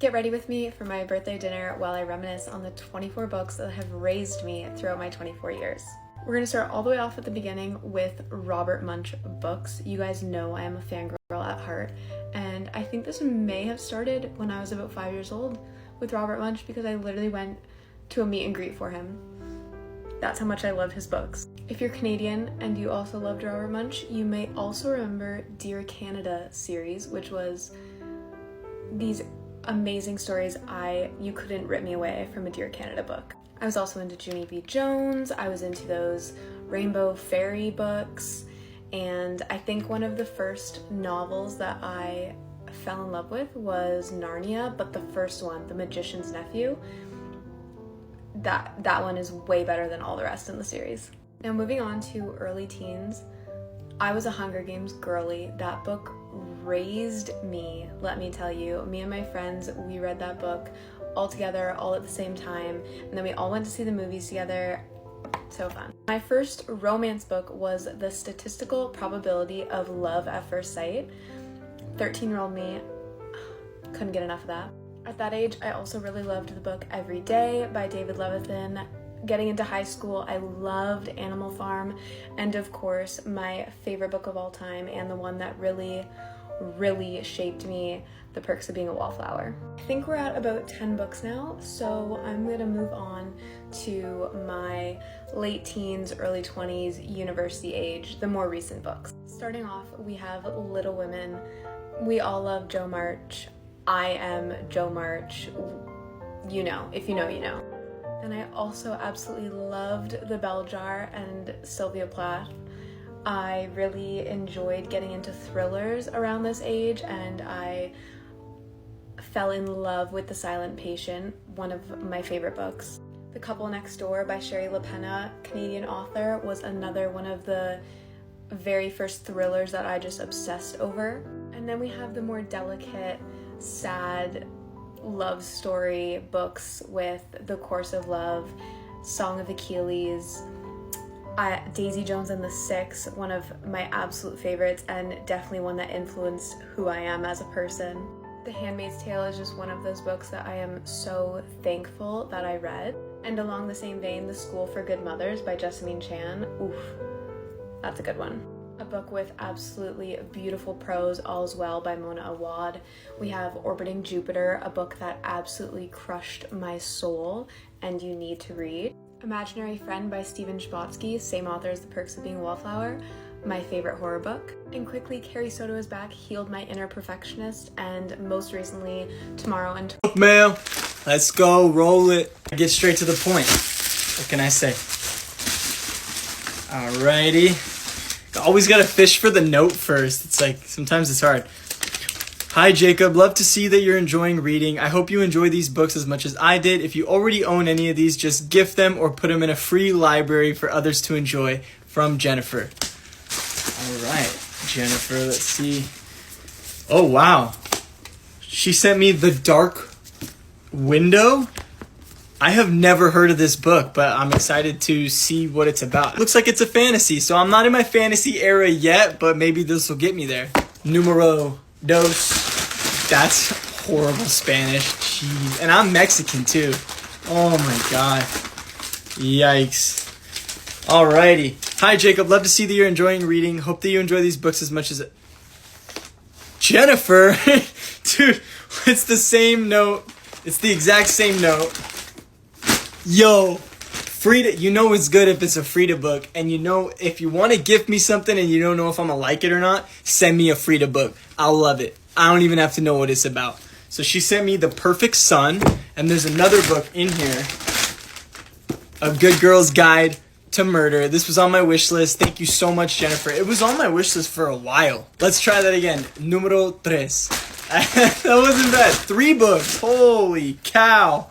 Get ready with me for my birthday dinner while I reminisce on the 24 books that have raised me throughout my 24 years. We're going to start all the way off at the beginning with Robert Munsch books. You guys know I am a fangirl at heart, and I think this may have started when I was about 5 years old with Robert Munsch because I literally went to a meet and greet for him. That's how much I love his books. If you're Canadian and you also loved Robert Munsch, you may also remember Dear Canada series, which was these amazing stories. You couldn't rip me away from a Dear Canada book. I was also into Junie B. Jones. I was into those Rainbow Fairy books, and I think one of the first novels that I fell in love with was Narnia, but the first one, The Magician's Nephew, that one is way better than all the rest in the series. Now moving on to early teens, I was a Hunger Games girly. That book raised me, let me tell you. Me and my friends, we read that book all together, all at the same time, and then we all went to see the movies together. So fun. My first romance book was The Statistical Probability of Love at First Sight. 13-year-old me couldn't get enough of that. At that age, I also really loved the book Every Day by David Levithan. Getting into high school, I loved Animal Farm, and of course, my favorite book of all time, and the one that really shaped me, The Perks of Being a Wallflower. I think we're at about 10 books now, so I'm gonna move on to my late teens, early 20s, university age, the more recent books. Starting off, we have Little Women. We all love Jo March. I am Jo March. You know, if you know, you know. And I also absolutely loved The Bell Jar and Sylvia Plath. I really enjoyed getting into thrillers around this age, and I fell in love with The Silent Patient, one of my favorite books. The Couple Next Door by Shari LaPena, Canadian author, was another one of the very first thrillers that I just obsessed over. And then we have the more delicate, sad love story books with The Course of Love, Song of Achilles, Daisy Jones and the Six, one of my absolute favorites and definitely one that influenced who I am as a person. The Handmaid's Tale is just one of those books that I am so thankful that I read. And along the same vein, The School for Good Mothers by Jessamine Chan. Oof, that's a good one. A book with absolutely beautiful prose, All's Well by Mona Awad. We have Orbiting Jupiter, a book that absolutely crushed my soul and you need to read. Imaginary Friend by Stephen Chbosky, same author as The Perks of Being a Wallflower, my favorite horror book. And quickly, Carrie Soto is back, Healed My Inner Perfectionist, and most recently, Tomorrow and Mail. Let's go, roll it. Get straight to the point. What can I say? Alrighty. Always gotta fish for the note first. It's like, sometimes it's hard. Hi Jacob, love to see that you're enjoying reading. I hope you enjoy these books as much as I did. If you already own any of these, just gift them or put them in a free library for others to enjoy. From Jennifer. Alright, Jennifer, let's see. Oh wow. She sent me The Dark Window. I have never heard of this book, but I'm excited to see what it's about. Looks like it's a fantasy, so I'm not in my fantasy era yet, but maybe this will get me there. Numero dos. That's horrible Spanish. Jeez. And I'm Mexican too. Oh my god. Yikes. Alrighty. Hi Jacob, love to see that you're enjoying reading. Hope that you enjoy these books as much as... Jennifer! Dude, it's the same note. It's the exact same note. Yo, Frida, you know it's good if it's a Frida book, and you know if you want to gift me something and you don't know if I'm gonna like it or not, send me a Frida book. I'll love it. I don't even have to know what it's about. So she sent me The Perfect Son, and there's another book in here, A Good Girl's Guide to Murder. This was on my wish list. Thank you so much, Jennifer. It was on my wish list for a while. Let's try that again. Numero tres. That wasn't bad. 3 books. Holy cow.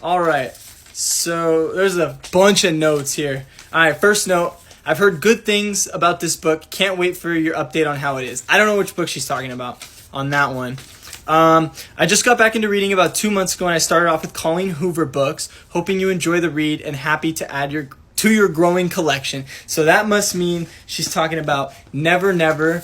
All right. So there's a bunch of notes here. All right, first note. I've heard good things about this book. Can't wait for your update on how it is. I don't know which book she's talking about on that one. I just got back into reading about 2 months ago, and I started off with Colleen Hoover books. Hoping you enjoy the read and happy to add to your growing collection. So that must mean she's talking about Never Never.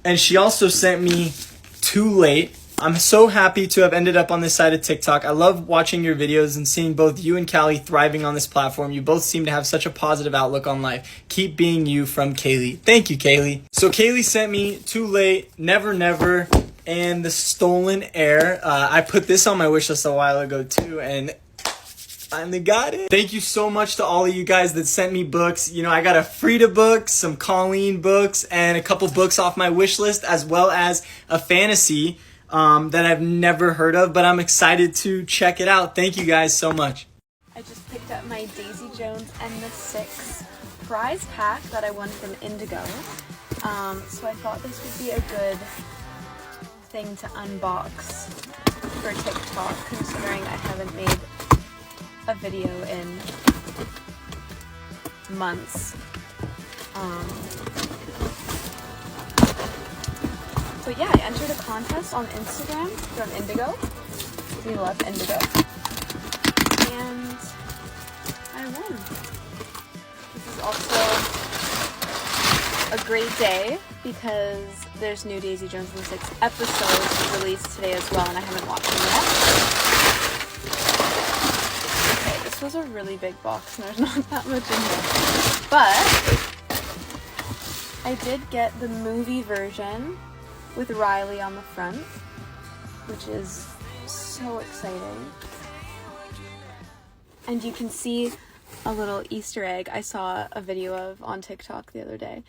And she also sent me Too Late I'm so happy to have ended up on this side of TikTok. I love watching your videos and seeing both you and Callie thriving on this platform. You both seem to have such a positive outlook on life. Keep being you, from Kaylee. Thank you, Kaylee. So Kaylee sent me Too Late, Never Never, and The Stolen Heir. I put this on my wish list a while ago too, and finally got it. Thank you so much to all of you guys that sent me books. You know, I got a Frida book, some Colleen books, and a couple books off my wish list, as well as a fantasy that I've never heard of, but I'm excited to check it out. Thank you guys so much. I just picked up my Daisy Jones and the Six prize pack that I won from Indigo. So I thought this would be a good thing to unbox for TikTok, considering I haven't made a video in months. But yeah, I entered a contest on Instagram from Indigo. We love Indigo. And I won. This is also a great day because there's new Daisy Jones and the Six episodes released today as well, and I haven't watched them yet. Okay, this was a really big box and there's not that much in here. But I did get the movie version with Riley on the front, which is so exciting. And you can see a little Easter egg I saw a video of on TikTok the other day.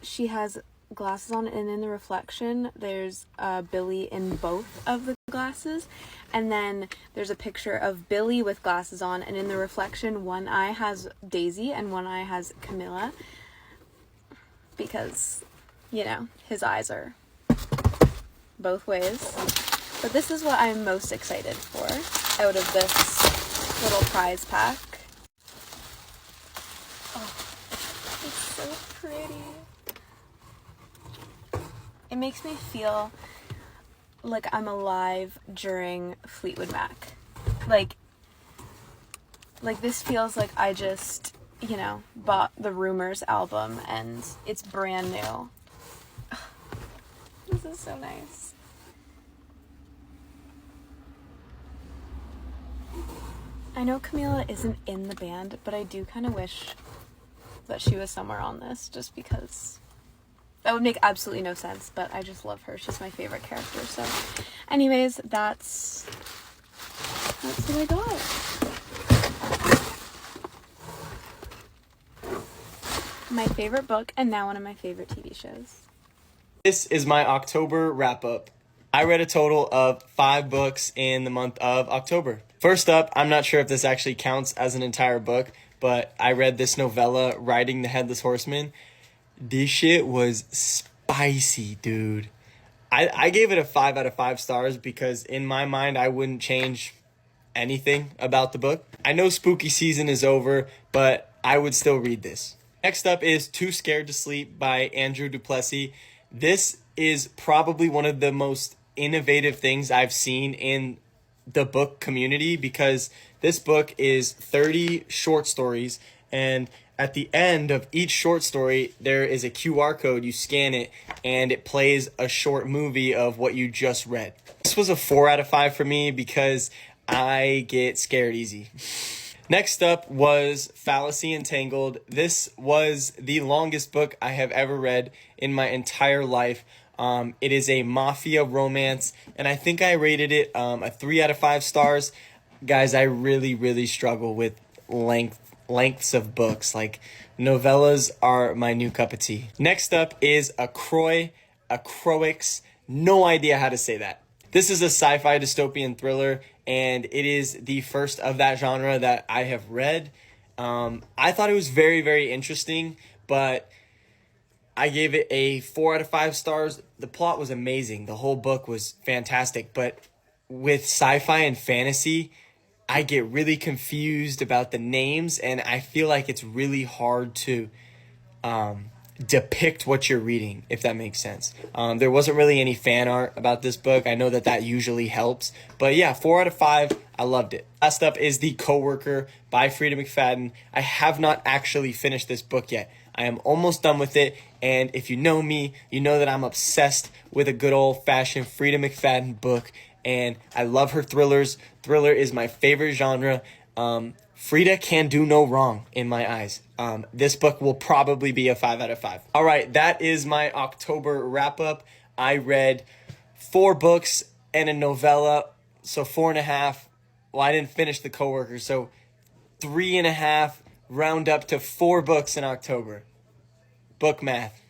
She has glasses on, and in the reflection there's Billy in both of the glasses, and then there's a picture of Billy with glasses on, and in the reflection one eye has Daisy and one eye has Camilla, because, you know, his eyes are both ways. But this is what I'm most excited for out of this little prize pack. Oh, it's so pretty. It makes me feel like I'm alive during Fleetwood Mac. Like this feels like I just, you know, bought the Rumors album and it's brand new. This is so nice. I know Camila isn't in the band, but I do kind of wish that she was somewhere on this, just because that would make absolutely no sense, but I just love her. She's my favorite character. So anyways, that's what I got. My favorite book, and now one of my favorite TV shows. This is my October wrap-up. I read a total of 5 books in the month of October. First up, I'm not sure if this actually counts as an entire book, but I read this novella, Riding the Headless Horseman. This shit was spicy, dude. I gave it a 5 out of 5 stars because in my mind, I wouldn't change anything about the book. I know spooky season is over, but I would still read this. Next up is Too Scared to Sleep by Andrew Duplessis. This is probably one of the most innovative things I've seen in the book community, because this book is 30 short stories, and at the end of each short story there is a QR code. You scan it and it plays a short movie of what you just read. This was a 4 out of 5 for me because I get scared easy. Next up was Fallacy Entangled. This was the longest book I have ever read in my entire life. It is a mafia romance, and I think I rated it a 3 out of 5 stars. Guys, I really struggle with lengths of books. Like, novellas are my new cup of tea. Next up is Acroix. No idea how to say that. This is a sci-fi dystopian thriller, and it is the first of that genre that I have read. I thought it was very interesting, but I gave it a 4 out of 5 stars. The plot was amazing. The whole book was fantastic. But with sci-fi and fantasy, I get really confused about the names, and I feel like it's really hard to depict what you're reading, if that makes sense. There wasn't really any fan art about this book. I know that usually helps. But yeah, 4 out of 5. I loved it. Last up is The Coworker by Frida McFadden. I have not actually finished this book yet. I am almost done with it, and if you know me, you know that I'm obsessed with a good old-fashioned Frida McFadden book, and I love her thrillers. Thriller is my favorite genre. Frida can do no wrong in my eyes. This book will probably be a 5 out of 5. All right, that is my October wrap-up. I read 4 books and a novella, so 4.5. Well, I didn't finish The Coworker, so 3.5, round up to 4 books in October. Book math.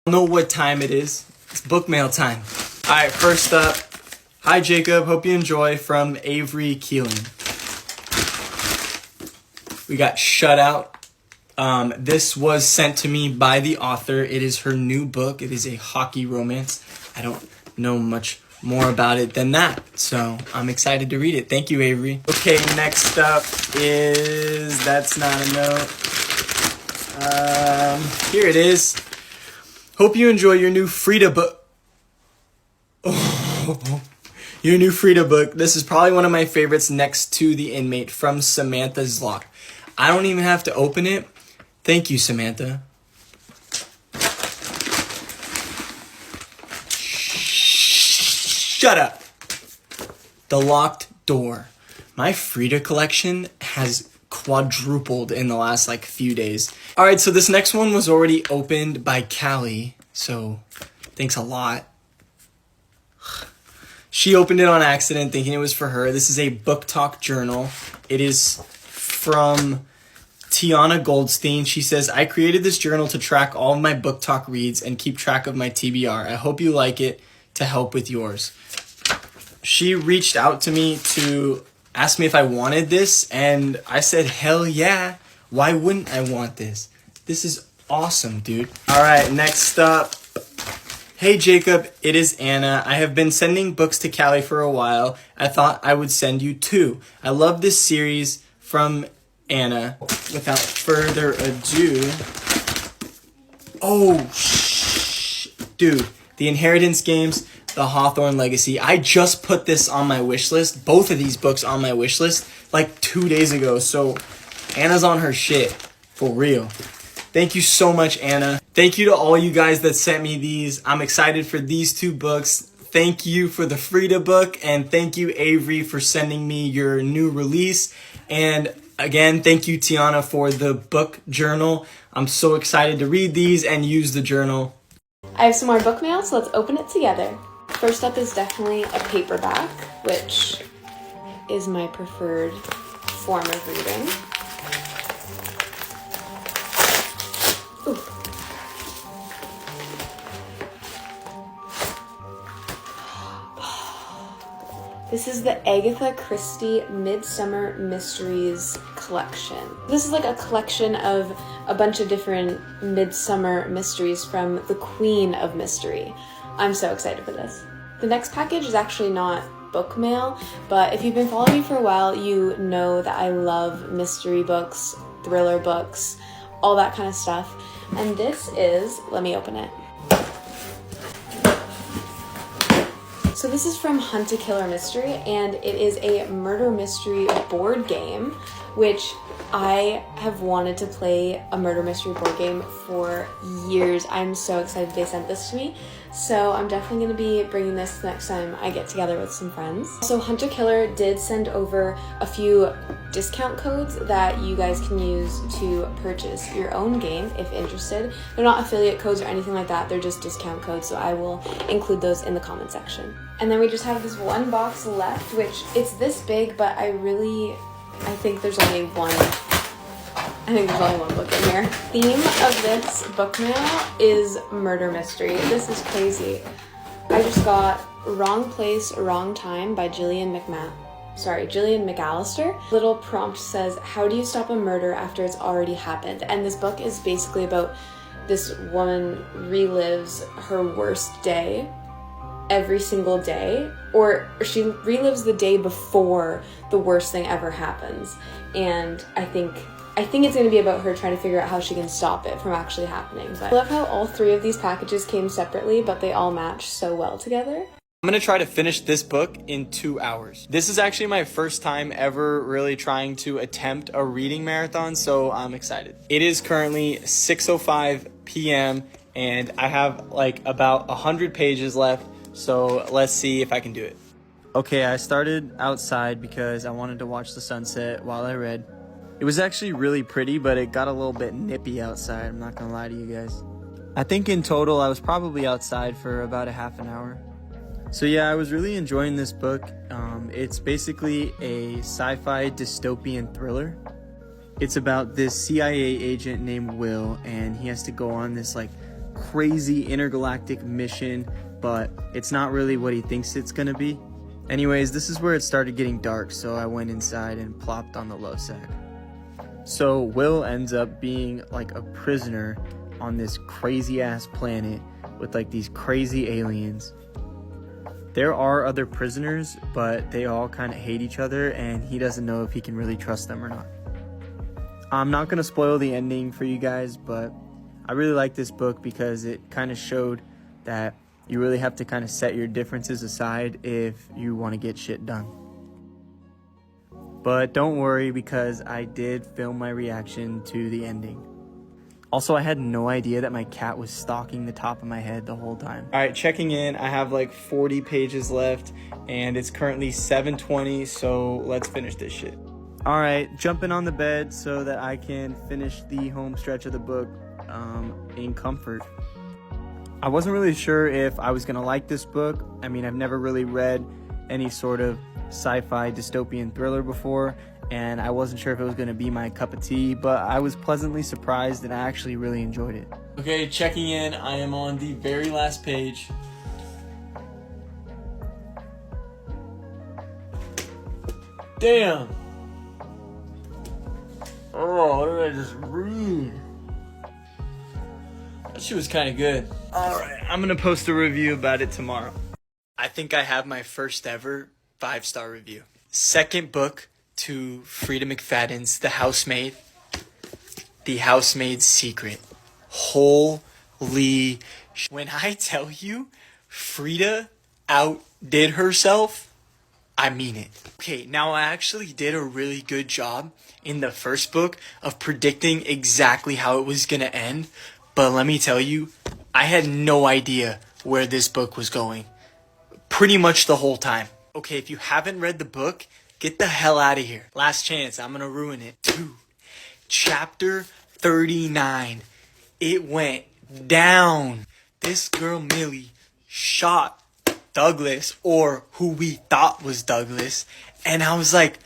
I don't know what time it is. It's book mail time. All right, first up, hi Jacob, hope you enjoy, from Avery Keeling. We got Shut Out. This was sent to me by the author. It is her new book. It is a hockey romance. I don't know much more about it than that, so I'm excited to read it. Thank you, Avery. Okay, next up is, that's not a note. Here it is. Hope you enjoy your new Frida book. Oh, your new Frida book. This is probably one of my favorites next to The Inmate, from Samantha Zlock. I don't even have to open it. Thank you, Samantha. Shut up. The Locked Door. My Frida collection has quadrupled in the last few days. All right, so this next one was already opened by Callie, so thanks a lot. She opened it on accident thinking it was for her. This is a BookTok journal. It is from Tiana Goldstein. She says, I created this journal to track all of my BookTok reads and keep track of my TBR. I hope you like it, to help with yours. She reached out to me to ask me if I wanted this, and I said, hell yeah. Why wouldn't I want this? This is awesome, dude. All right, next up. Hey Jacob, it is Anna. I have been sending books to Callie for a while. I thought I would send you 2. I love this series from Anna. Without further ado, dude, The Inheritance Games, The Hawthorne Legacy. I just put this on my wish list, both of these books on my wish list, 2 days ago. So Anna's on her shit, for real. Thank you so much, Anna. Thank you to all you guys that sent me these. I'm excited for these 2 books. Thank you for the Frida book, and thank you, Avery, for sending me your new release. And again, thank you, Tiana, for the book journal. I'm so excited to read these and use the journal. I have some more book mail, so let's open it together. First up is definitely a paperback, which is my preferred form of reading. Ooh. This is the Agatha Christie Midsummer Mysteries collection. This is a collection of a bunch of different midsummer mysteries from the Queen of Mystery. I'm so excited for this. The next package is actually not book mail, but if you've been following me for a while, you know that I love mystery books, thriller books, all that kind of stuff. And this is, let me open it. So this is from Hunt a Killer Mystery, and it is a murder mystery board game, which I have wanted to play a murder mystery board game for years. I'm so excited they sent this to me. So I'm definitely going to be bringing this next time I get together with some friends. So Hunt a Killer did send over a few discount codes that you guys can use to purchase your own game if interested. They're not affiliate codes or anything like that. They're just discount codes, so I will include those in the comment section. And then we just have this one box left, which it's this big, but I think there's only one book in here. Theme of this book mail is murder mystery. This is crazy. I just got Wrong Place, Wrong Time by Gillian McAllister. Little prompt says, how do you stop a murder after it's already happened? And this book is basically about this woman relives her worst day every single day, or she relives the day before the worst thing ever happens. And I think it's going to be about her trying to figure out how she can stop it from actually happening. But I love how all 3 of these packages came separately, but they all match so well together. I'm gonna try to finish this book in 2 hours. This is actually my first time ever really trying to attempt a reading marathon, so I'm excited. It is currently 6:05 p.m. and I have like about 100 pages left, so let's see if I can do it. Okay, I started outside because I wanted to watch the sunset while I read. It was actually really pretty, but it got a little bit nippy outside, I'm not gonna lie to you guys. I think in total I was probably outside for about a half an hour. So yeah, I was really enjoying this book. It's basically a sci-fi dystopian thriller. It's about this CIA agent named Will, and he has to go on this like crazy intergalactic mission, but it's not really what he thinks it's gonna be. Anyways, this is where it started getting dark, so I went inside and plopped on the love sack. So Will ends up being like a prisoner on this crazy ass planet with like these crazy aliens. There are other prisoners, but they all kind of hate each other, and he doesn't know if he can really trust them or not. I'm not going to spoil the ending for you guys, but I really like this book because it kind of showed that you really have to kind of set your differences aside if you want to get shit done. But don't worry, because I did film my reaction to the ending. Also, I had no idea that my cat was stalking the top of my head the whole time. All right, checking in. I have like 40 pages left, and it's currently 7:20, so let's finish this shit. All right, jumping on the bed so that I can finish the home stretch of the book in comfort. I wasn't really sure if I was gonna like this book. I mean, I've never really read any sort of sci-fi dystopian thriller before, and I wasn't sure if it was going to be my cup of tea, but I was pleasantly surprised and I actually really enjoyed it. Okay, checking in. I am on the very last page. Damn! Oh, what did I just read? That shit was kind of good. Alright, I'm going to post a review about it tomorrow. I think I have my first ever 5-star review. Second book to Frida McFadden's The Housemaid. The Housemaid's Secret. Holy when I tell you Frida outdid herself, I mean it. Okay, now I actually did a really good job in the first book of predicting exactly how it was gonna end, but let me tell you, I had no idea where this book was going. Pretty much the whole time. Okay, if you haven't read the book, get the hell out of here. Last chance, I'm gonna ruin it. Dude, chapter 39. It went down. This girl Millie shot Douglas, or who we thought was Douglas, and I was like,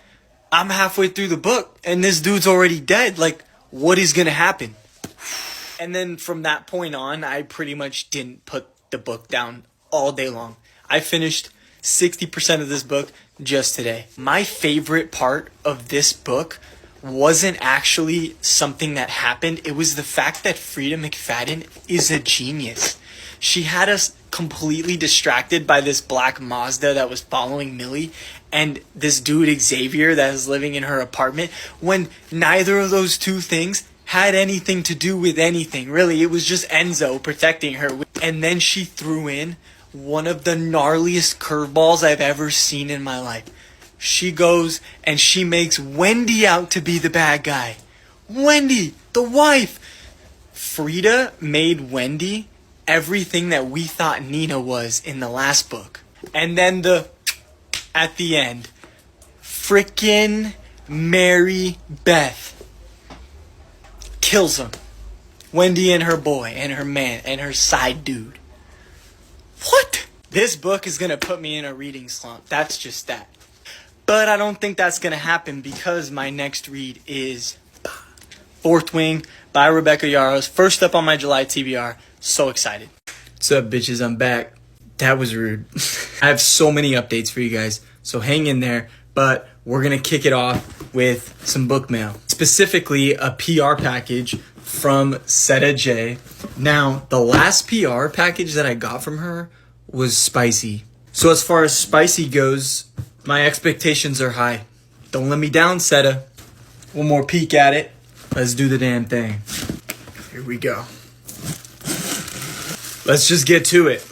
I'm halfway through the book, and this dude's already dead. Like, what is gonna happen? And then from that point on, I pretty much didn't put the book down all day long. I finished 60% of this book just today. My favorite part of this book wasn't actually something that happened. It was the fact that Frida McFadden is a genius. She had us completely distracted by this black Mazda that was following Millie and this dude Xavier that is living in her apartment, when neither of those two things had anything to do with anything. Really, it was just Enzo protecting her. And then she threw in one of the gnarliest curveballs I've ever seen in my life. She goes and she makes Wendy out to be the bad guy. Wendy, the wife. Frida made Wendy everything that we thought Nina was in the last book. And then at the end, frickin' Mary Beth kills him. Wendy and her boy and her man and her side dude. What? This book is gonna put me in a reading slump. That's just that. But I don't think that's gonna happen because my next read is Fourth Wing by Rebecca Yarros. First up on my July TBR. So excited. What's up, bitches? I'm back. That was rude. I have so many updates for you guys, so hang in there. But we're gonna kick it off with some book mail. Specifically, a PR package from Seta J. Now, the last PR package that I got from her was spicy. So as far as spicy goes, my expectations are high. Don't let me down, Seta. One more peek at it. Let's do the damn thing. Here we go. Let's just get to it.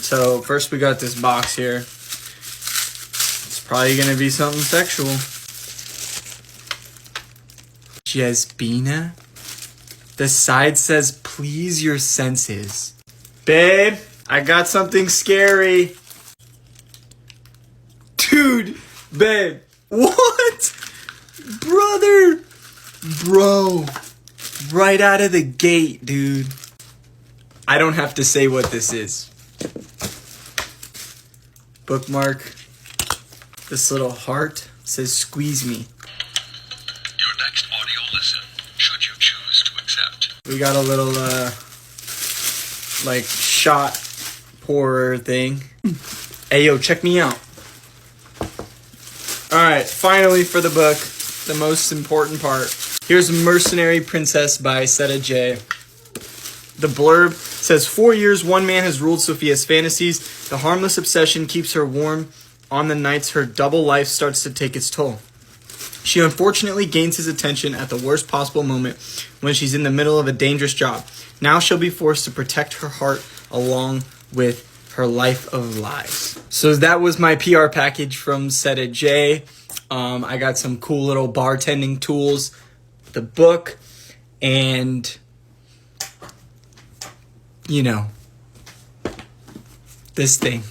So first we got this box here. It's probably gonna be something sexual. Jasbina. The side says, please your senses. Babe, I got something scary. Dude, babe, what? Brother, bro, right out of the gate, dude. I don't have to say what this is. Bookmark. This little heart says, squeeze me. Your next audio listen, should you choose to accept. We got a little, like, shot pourer thing. Hey, yo, check me out. Alright, finally for the book, the most important part. Here's Mercenary Princess by Seta J. The blurb says, 4 years, one man has ruled Sophia's fantasies. The harmless obsession keeps her warm on the nights her double life starts to take its toll. She unfortunately gains his attention at the worst possible moment when she's in the middle of a dangerous job. Now she'll be forced to protect her heart along with her life of lies. So that was my PR package from Seta J. I got some cool little bartending tools, the book, and, you know, this thing.